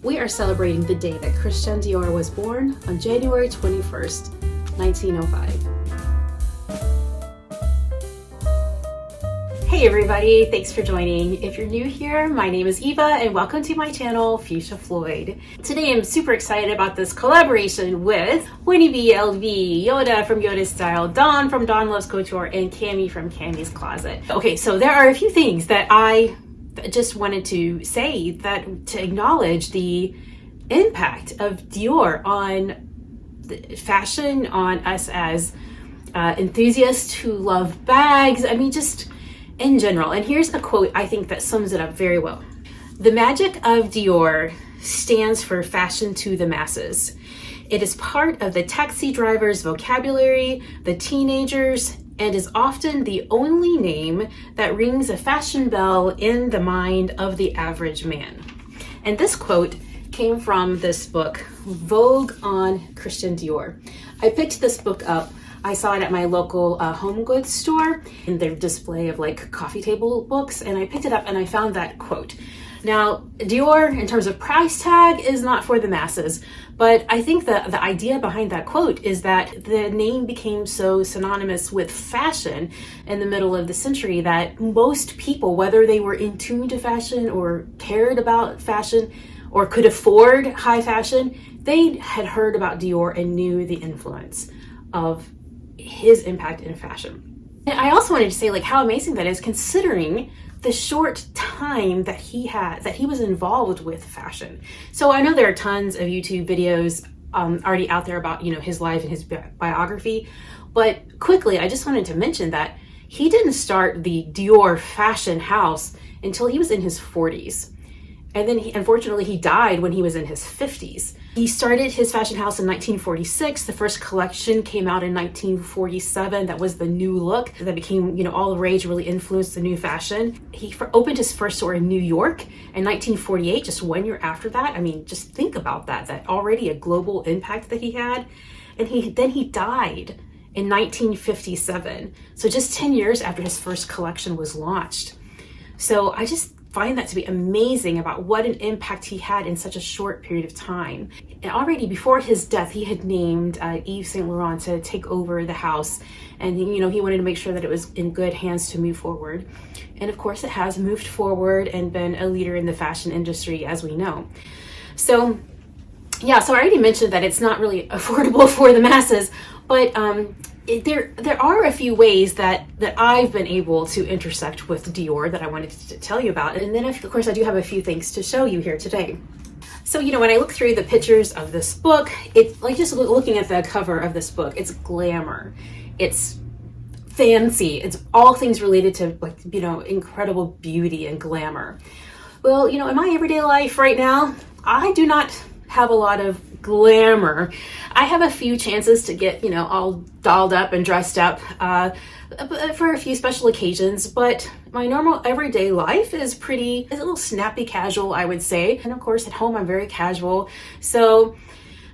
We are celebrating the day that Christian Dior was born on January 21st, 1905. Hey everybody, thanks for joining. If you're new here, my name is Eva and welcome to my channel, Fuchsia Floyd. Today I'm super excited about this collaboration with Winnie B, LV, Yoda from Yoda's Style, Dawn from Dawn Loves Couture, and Cami from Cami's Closet. Okay, so there are a few things that I just wanted to say to acknowledge the impact of Dior on fashion, on us as enthusiasts who love bags. I mean, just in general. And here's a quote I think that sums it up very well. The magic of Dior stands for fashion to the masses. It is part of the taxi driver's vocabulary, the teenagers, and is often the only name that rings a fashion bell in the mind of the average man. And this quote came from this book, Vogue on Christian Dior. I picked this book up. I saw it at my local home goods store in their display of like coffee table books, and I picked it up and I found that quote. Now, Dior, in terms of price tag, is not for the masses, but I think the idea behind that quote is that the name became so synonymous with fashion in the middle of the century that most people, whether they were in tune to fashion or cared about fashion or could afford high fashion, they had heard about Dior and knew the influence of his impact in fashion. And I also wanted to say like how amazing that is, considering the short time that he was involved with fashion. So I know there are tons of YouTube videos already out there about, you know, his life and his biography, but quickly I just wanted to mention that he didn't start the Dior fashion house until he was in his 40s. And then unfortunately he died when he was in his 50s. He started his fashion house in 1946. The first collection came out in 1947. That was the new look that became, you know, all the rage, really influenced the new fashion. He opened his first store in New York in 1948, just 1 year after that. I mean, just think about that already a global impact that he had. And then he died in 1957. So just 10 years after his first collection was launched. So I just find that to be amazing about what an impact he had in such a short period of time. And already before his death, he had named Yves Saint Laurent to take over the house. And, you know, he wanted to make sure that it was in good hands to move forward. And of course it has moved forward and been a leader in the fashion industry, as we know. So yeah, so I already mentioned that it's not really affordable for the masses, but there are a few ways that I've been able to intersect with Dior that I wanted to tell you about. And then of course I do have a few things to show you here today. So, you know, when I look through the pictures of this book, it's like just looking at the cover of this book, it's glamour, it's fancy, it's all things related to, like, you know, incredible beauty and glamour. Well, you know, in my everyday life right now, I do not have a lot of glamour. I have a few chances to get, you know, all dolled up and dressed up for a few special occasions, but my normal everyday life is a little snappy casual, I would say. And of course at home I'm very casual. So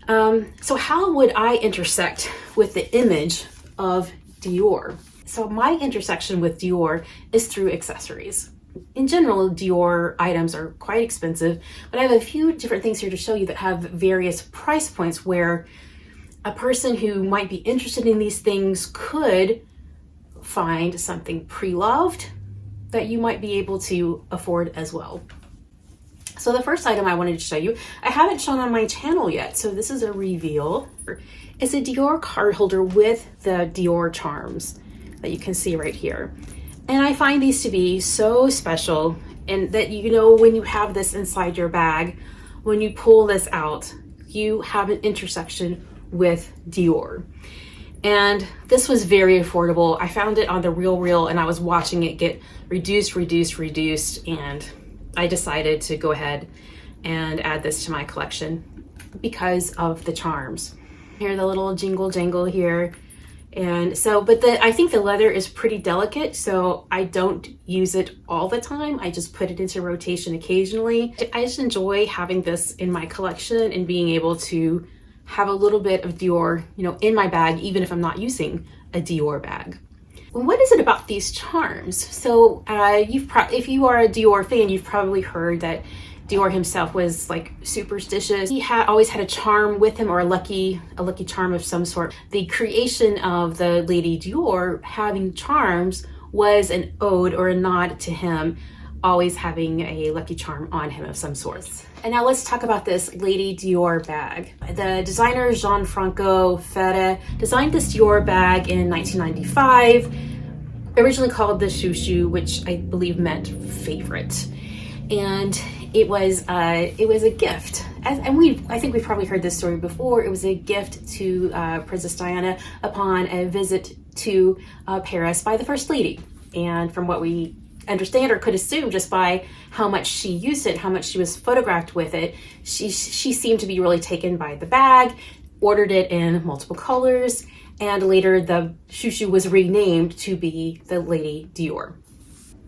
how would I intersect with the image of Dior? So my intersection with Dior is through accessories. In general, Dior items are quite expensive, but I have a few different things here to show you that have various price points where a person who might be interested in these things could find something pre-loved that you might be able to afford as well. So the first item I wanted to show you, I haven't shown on my channel yet, so this is a reveal. It's a Dior card holder with the Dior charms that you can see right here. And I find these to be so special, and that, you know, when you have this inside your bag, when you pull this out, you have an intersection with Dior. And this was very affordable. I found it on the RealReal and I was watching it get reduced, and I decided to go ahead and add this to my collection because of the charms. Here, the little jingle jangle here. And so, but I think the leather is pretty delicate, so I don't use it all the time. I just put it into rotation occasionally. I just enjoy having this in my collection and being able to have a little bit of Dior, you know, in my bag, even if I'm not using a Dior bag. Well, what is it about these charms? So if you are a Dior fan, you've probably heard that Dior himself was like superstitious. He always had a charm with him, or a lucky charm of some sort. The creation of the Lady Dior having charms was an ode or a nod to him always having a lucky charm on him of some sort. And now let's talk about this Lady Dior bag. The designer Gianfranco Ferre designed this Dior bag in 1995, originally called the Chouchou, which I believe meant favorite. And it was a gift. I think we've probably heard this story before. It was a gift to Princess Diana upon a visit to Paris by the First Lady. And from what we understand or could assume just by how much she used it, how much she was photographed with it, she seemed to be really taken by the bag, ordered it in multiple colors, and later the Chouchou was renamed to be the Lady Dior.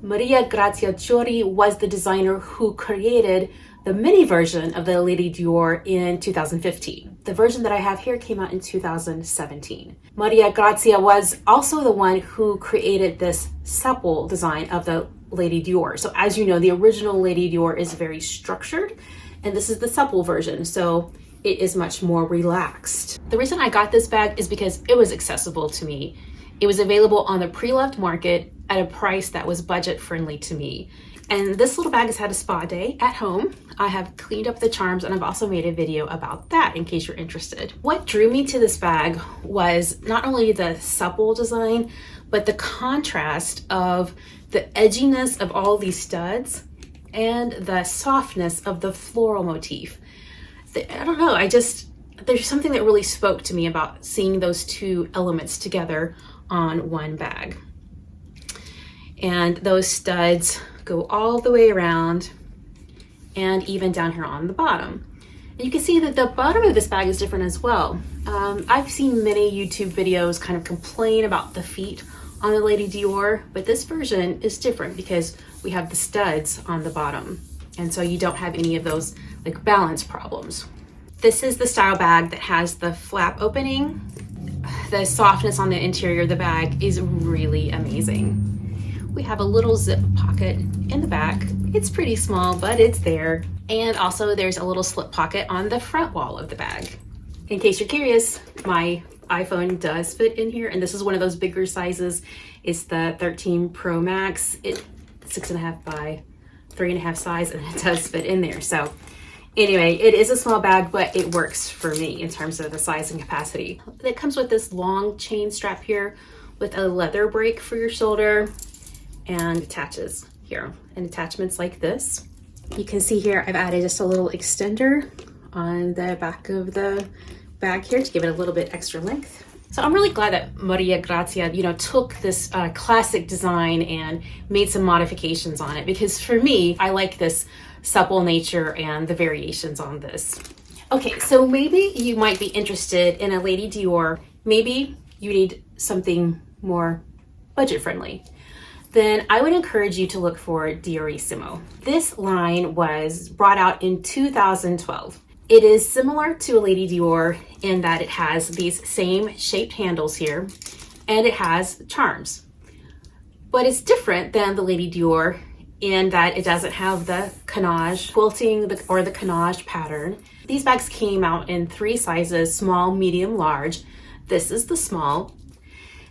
Maria Grazia Chiuri was the designer who created the mini version of the Lady Dior in 2015. The version that I have here came out in 2017. Maria Grazia was also the one who created this suple design of the Lady Dior. So as you know, the original Lady Dior is very structured, and this is the suple version, so it is much more relaxed. The reason I got this bag is because it was accessible to me. It was available on the pre-loved market at a price that was budget friendly to me. And this little bag has had a spa day at home. I have cleaned up the charms, and I've also made a video about that in case you're interested. What drew me to this bag was not only the supple design, but the contrast of the edginess of all these studs and the softness of the floral motif. I don't know, there's something that really spoke to me about seeing those two elements together on one bag. And those studs go all the way around and even down here on the bottom. And you can see that the bottom of this bag is different as well. I've seen many YouTube videos kind of complain about the feet on the Lady Dior, but this version is different because we have the studs on the bottom. And so you don't have any of those like balance problems. This is the style bag that has the flap opening. The softness on the interior of the bag is really amazing. We have a little zip pocket in the back. It's pretty small, but it's there. And also there's a little slip pocket on the front wall of the bag. In case you're curious, my iPhone does fit in here, and this is one of those bigger sizes. It's the 13 Pro Max. It's 6.5 by 3.5 size, and it does fit in there. So anyway, it is a small bag, but it works for me in terms of the size and capacity. It comes with this long chain strap here with a leather break for your shoulder, and attaches here, and attachments like this. You can see here I've added just a little extender on the back of the bag here to give it a little bit extra length. So I'm really glad that Maria Grazia, took this classic design and made some modifications on it, because for me, I like this supple nature and the variations on this. Okay, so maybe you might be interested in a Lady Dior. Maybe you need something more budget friendly. Then I would encourage you to look for Diorissimo. This line was brought out in 2012. It is similar to a Lady Dior in that it has these same shaped handles here, and it has charms. But it's different than the Lady Dior in that it doesn't have the canage quilting or the canage pattern. These bags came out in 3 sizes, small, medium, large. This is the small.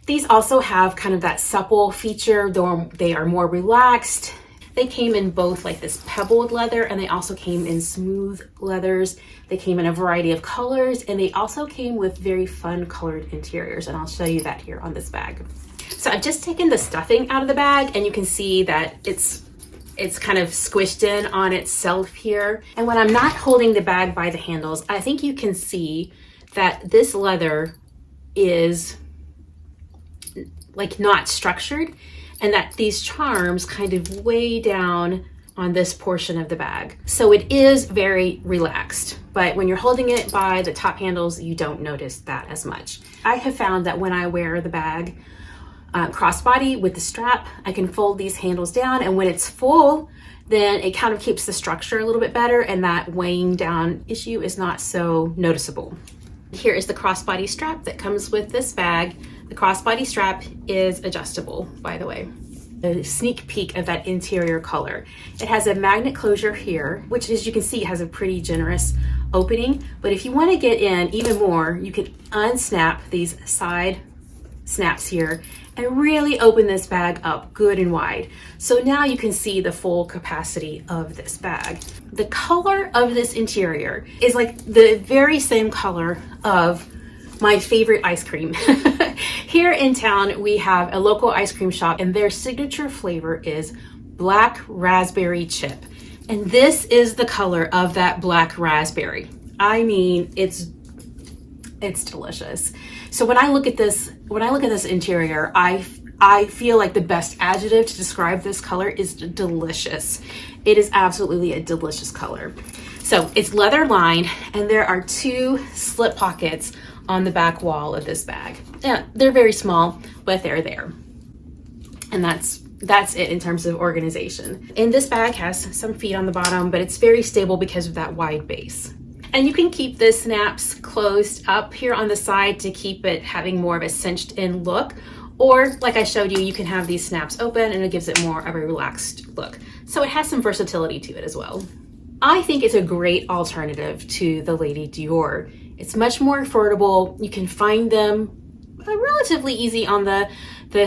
These also have kind of that supple feature, though they are more relaxed. They came in both like this pebbled leather, and they also came in smooth leathers. They came in a variety of colors, and they also came with very fun colored interiors, and I'll show you that here on this bag. So I've just taken the stuffing out of the bag, and you can see that it's kind of squished in on itself here. And when I'm not holding the bag by the handles, I think you can see that this leather is like not structured, and that these charms kind of weigh down on this portion of the bag. So it is very relaxed, but when you're holding it by the top handles, you don't notice that as much. I have found that when I wear the bag crossbody with the strap, I can fold these handles down, and when it's full, then it kind of keeps the structure a little bit better, and that weighing down issue is not so noticeable. Here is the crossbody strap that comes with this bag. The crossbody strap is adjustable, by the way. a sneak peek of that interior color. It has a magnet closure here, which as you can see has a pretty generous opening. But if you want to get in even more, you can unsnap these side snaps here and really open this bag up good and wide. So now you can see the full capacity of this bag. The color of this interior is like the very same color of my favorite ice cream. Here in town, we have a local ice cream shop and their signature flavor is black raspberry chip. And this is the color of that black raspberry. I mean, it's delicious. So when I look at this interior, I feel like the best adjective to describe this color is delicious. It is absolutely a delicious color. So it's leather lined and there are 2 slip pockets on the back wall of this bag. Yeah, they're very small, but they're there. And that's it in terms of organization. And this bag has some feet on the bottom, but it's very stable because of that wide base. And you can keep the snaps closed up here on the side to keep it having more of a cinched in look. Or like I showed you, you can have these snaps open and it gives it more of a relaxed look. So it has some versatility to it as well. I think it's a great alternative to the Lady Dior. It's much more affordable. You can find them relatively easy on the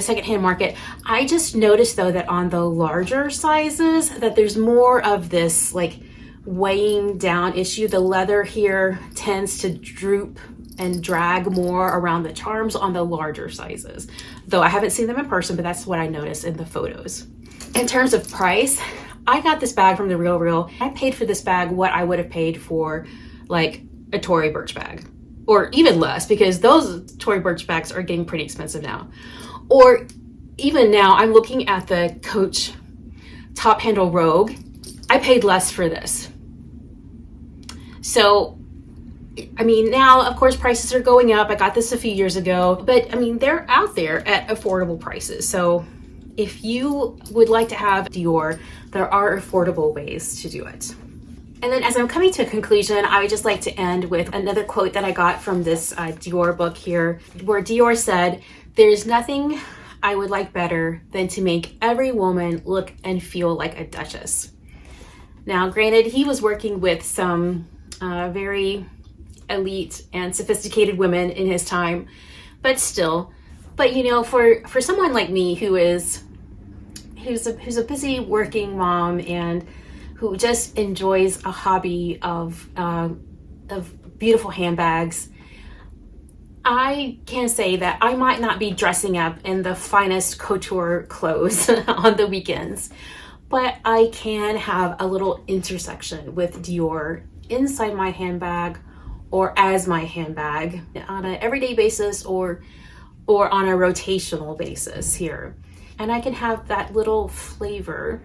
secondhand market. I just noticed though that on the larger sizes that there's more of this like weighing down issue. The leather here tends to droop and drag more around the charms on the larger sizes. Though I haven't seen them in person, but that's what I noticed in the photos. In terms of price, I got this bag from The RealReal. I paid for this bag what I would have paid for like a Tory Burch bag, or even less, because those Tory Burch bags are getting pretty expensive now. Or even now, I'm looking at the Coach Top Handle Rogue. I paid less for this. So, I mean, now, of course, prices are going up. I got this a few years ago, but I mean, they're out there at affordable prices. So if you would like to have Dior, there are affordable ways to do it. And then as I'm coming to a conclusion, I would just like to end with another quote that I got from this Dior book here, where Dior said, "There's nothing I would like better than to make every woman look and feel like a duchess." Now, granted, he was working with some very elite and sophisticated women in his time, but still. But you know, for someone like me who's a busy working mom and who just enjoys a hobby of beautiful handbags, I can say that I might not be dressing up in the finest couture clothes on the weekends, but I can have a little intersection with Dior inside my handbag or as my handbag on an everyday basis or on a rotational basis here. And I can have that little flavor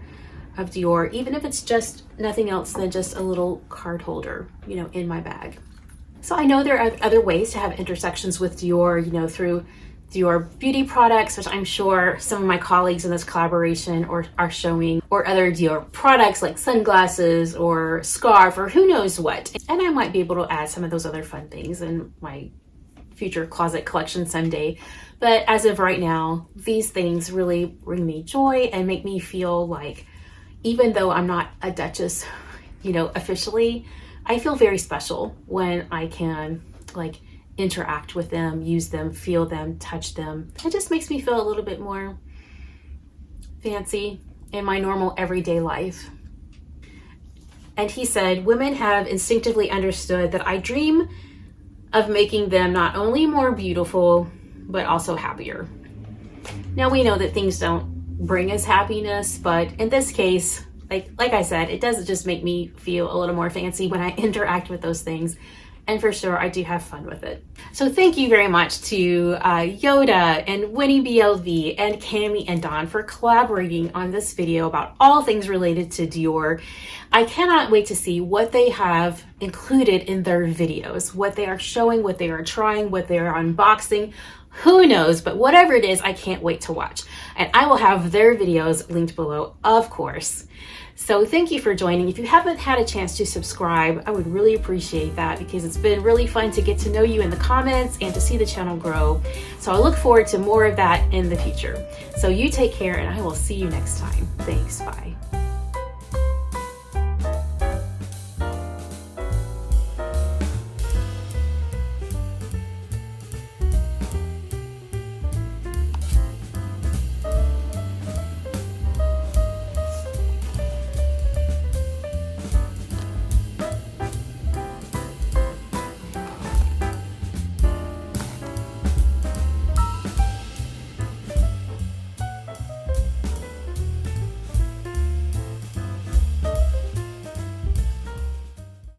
of Dior, even if it's just nothing else than just a little card holder, you know, in my bag. So I know there are other ways to have intersections with Dior, you know, through Dior beauty products, which I'm sure some of my colleagues in this collaboration are showing, or other Dior products like sunglasses or scarf or who knows what. And I might be able to add some of those other fun things in my future closet collection someday. But as of right now, these things really bring me joy and make me feel like, even though I'm not a duchess, you know, officially, I feel very special when I can like interact with them, use them, feel them, touch them. It just makes me feel a little bit more fancy in my normal everyday life. And he said, "Women have instinctively understood that I dream of making them not only more beautiful, but also happier." Now we know that things don't bring us happiness, but in this case, like I said, it does just make me feel a little more fancy when I interact with those things. And for sure, I do have fun with it. So thank you very much to Yoda and Winnie BLV and Cami and Dawn for collaborating on this video about all things related to Dior. I cannot wait to see what they have included in their videos, what they are showing, what they are trying, what they are unboxing. Who knows, but whatever it is, I can't wait to watch. And I will have their videos linked below, of course. So thank you for joining. If you haven't had a chance to subscribe, I would really appreciate that because it's been really fun to get to know you in the comments and to see the channel grow. So I look forward to more of that in the future. So you take care and I will see you next time. Thanks, bye.